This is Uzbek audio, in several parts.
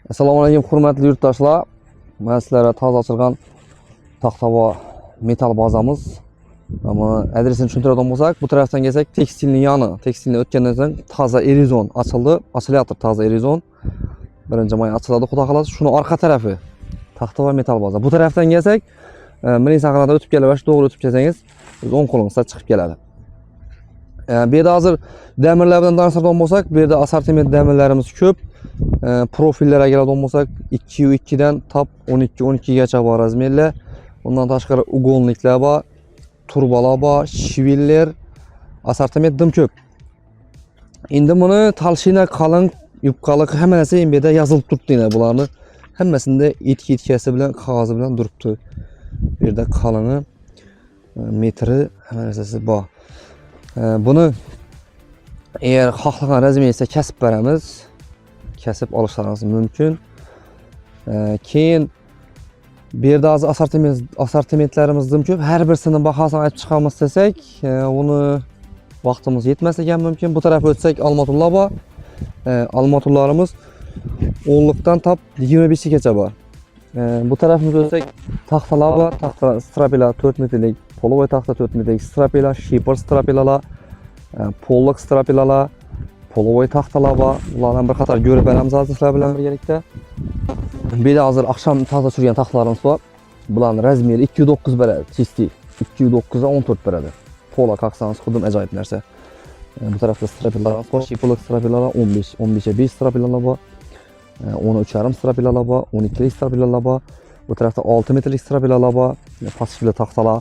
Assalomu alaykum hurmatli yurtdoshlar. Men sizlarga toza ochilgan taxta va metal bazamiz. Ama adresini tushuntiradigan bo'lsak, bu tarafdan kelsak, tekstilning yoni, tekstilni o'tgandan so'ng toza erizon ochildi, ochilyapti toza erizon. Birinchi may ochiladi, xudo xolasa. Shuni orqa tarafi taxta va metal baza. Bu tarafdan kelsak, milliy saqladan o'tib kelib, to'g'ri o'tib kelsangiz, o'ng qo'lingizdan chiqib keladi. Bu yerda hozir damirlar bilan tanishtiradigan bo'lsak, bu yerda assortiment damirlarimiz ko'p. Profillarga keladigan bo'lsak, 2 dan top 12 gacha bor razmerlar. Undan tashqari ugonliklar bor, turbalar bor, shiviller, assortiment dim ko'p. Endi buni talshina qalin, yupqaliq hamma narsa bu yerda yozilib turibdi. Bularni hammasida etiketkasi bilan, qog'ozi bilan turibdi. Bu yerda qalini, metri hamma narsasi bor. Buni eğer xohlagan razmerda kesib beramiz. Kesib olishlaringiz mumkin. Keyin bu yerda assortimentlarimiz dim ko'p. Har birisining bahosini aytib chiqamiz desak, uni vaqtimiz yetmasligi ham mumkin. Bu tarafga o'tsak, almatullar bor. Almatullarimiz 10likdan top 25 gacha bor. Bu tarafimizga o'tsak, taxtalar bor. Taxta strapilar 4 metrlik, polovoy taxta 4 metrlik strapilar, shipper strapilar, pollik strapilar, polovoy taxtalar bor. Ulardan bir qator ko'rib beramiz sizlar bilan birgalikda. Bu yerda hozir oqshom toza surgan taxtalarimiz bor. Bularning razmeri 2.9 beradi, chisti. 2.9 ga 14 beradi. Pola qaqsangiz xudim ajoyib narsa. Bu tarafda strapilar bor, shipperlik strapilar 15 ga 5 strapilar bor. 13,5 strapilar bor, 12lik strapilar bor. Bu tarafda 6 metrlik strapilar bor, pasifli taxtalar.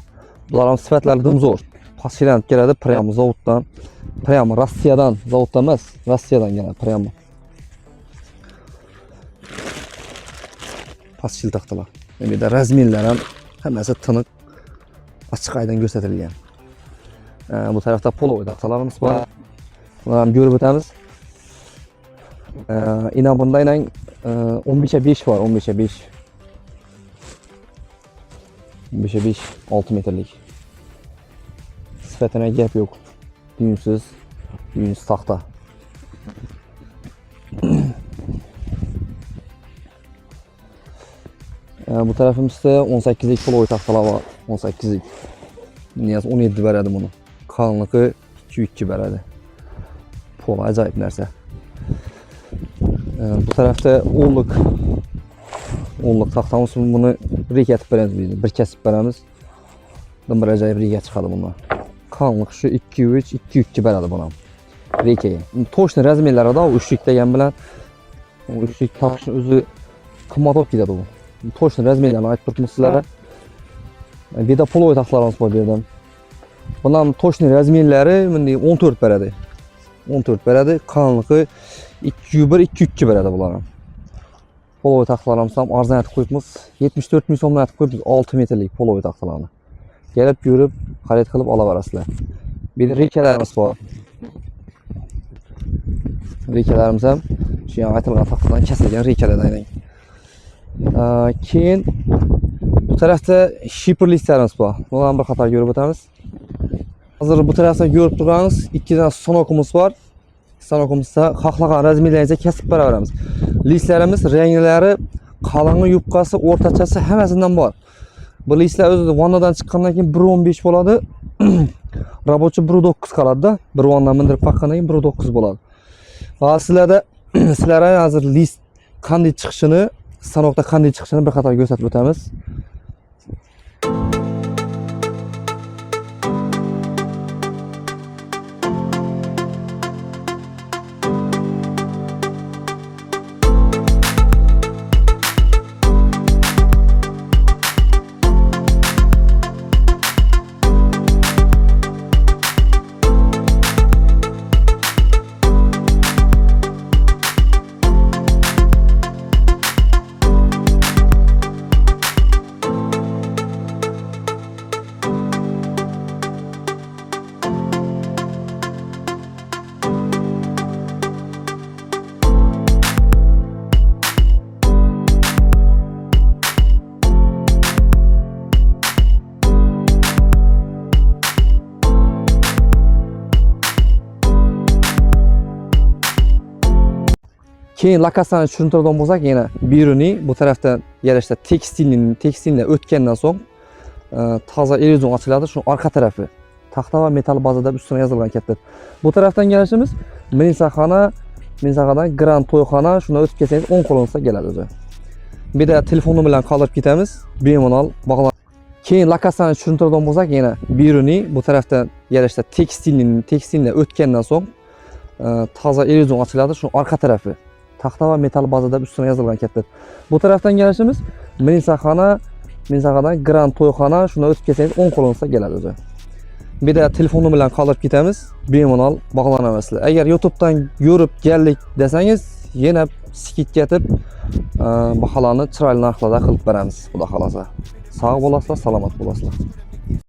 Bular ham sifatlari dim zo'r. Pasiflanib keladi, prямо zavoddan. Prямо Rossiyadan, zavoddan emas, Rossiyadan keladi prямо. Pasifli taxtalar. Bu yerda razmerlar ham hammasi tiniq, ochiq aydan ko'rsatilgan. Bu tarafda polovoy taxtalarimiz bor. Bularni ham ko'rib o'tamiz. Ina bunda 15 ga 5 bor, 15 ga 5. 15 ga 5 6 metrlik. Sifatına gap yo'q. Düğünsüz taxta. Bu tarafımızda 18lik polovoy taxtalar var. 18lik. Niyaz 17 beradi bunu. Qalınlığı 2 beradi. Pola ajoyib narsa. Bu tarafda 10lik taxtamız, bunu rek etib beramiz. Bir kesib beramiz. Bir ajoyib rek chiqadi bundan. Qalınlıq şu 2 beradi buna. Rekeye. To'shni razmerlari da 3lik degan bilan 3lik taqishni o'zi qimmat olib ketadi bu. To'shni razmerlarini aytib turibmiz sizlarga. Bu yerda polovoy taxtalarimiz bor bu yerda. Bundan to'shni razmerlari bunday 14 beradi. 14 beradi. Qalınlığı 2,1-2,2 beradi bular ham. Polovoy taxtalarimiz ham arzon aytib qo'yibmiz. 74 ming so'mdan aytib qo'yibmiz 6 metrlik polovoy taxtalarni. Gelip görüp xarid qilib olaverasizlar. Bir de rekalarimiz bor. Rekalarimiz ham shu ham aytilgan taxtadan kesilgan rekalardan. Keyin bu tarafda shipperliklarimiz bor. Bularni bir qator ko'rib o'tamiz. Hozir bu tarafda ko'rib turamiz, 2 dan stanokimiz bor. Stanokumizda xohlagan razmerlaringizga kesib beraveramiz. Listlarimiz ranglari, qalini, yupqasi, o'rtachasi hammasidan bor. Bu listlar o'zida vannadan chiqqandan keyin 1.15 bo'ladi. Rabochi 1.9 qoladi-da. Bir vannadan mindirib qo'ygandan keyin 1.9 bo'ladi. Va sizlarga hozir list qanday chiqishini, stanokda qanday chiqishini bir qator ko'rsatib o'tamiz. Keyin lokatsiyani tushuntiradigan bo'lsak, yana Biruni bu tarafdan yarashda tekstilni o'tgandan so'ng toza elyuzyon ochiladi. Shu orqa tarafi taxta va metal bazada ustuna yozilgan katta. Bu tarafdan kelishimiz Mensahana Grand to'yxona, shuni o'tib kelsangiz 10 qo'linsa keladi o'zi. Bir de telefonu bilan qoldirib ketamiz, bemalol bog'lan. Keyin lokatsiyani tushuntiradigan bo'lsak, yana Biruni bu tarafdan yarashda tekstilni o'tgandan so'ng toza elyuzyon ochiladi. Shu orqa tarafi taxta va metal bazada ustuna yozilgan katta. Bu tarafdan kelishimiz Mensahana Grand to'yxona, shuni o'tib kelsangiz 10 qo'linsa keladi o'zi. Bir de telefonu bilan qoldirib ketamiz, bemalol bog'lanamizlar. Agar YouTube'dan ko'rib keldik desangiz, yana skidga etib baholarni chiroyli narxlarda qilib beramiz, xudo xolasa. Sog' bo'lasizlar, salomat bo'lasizlar.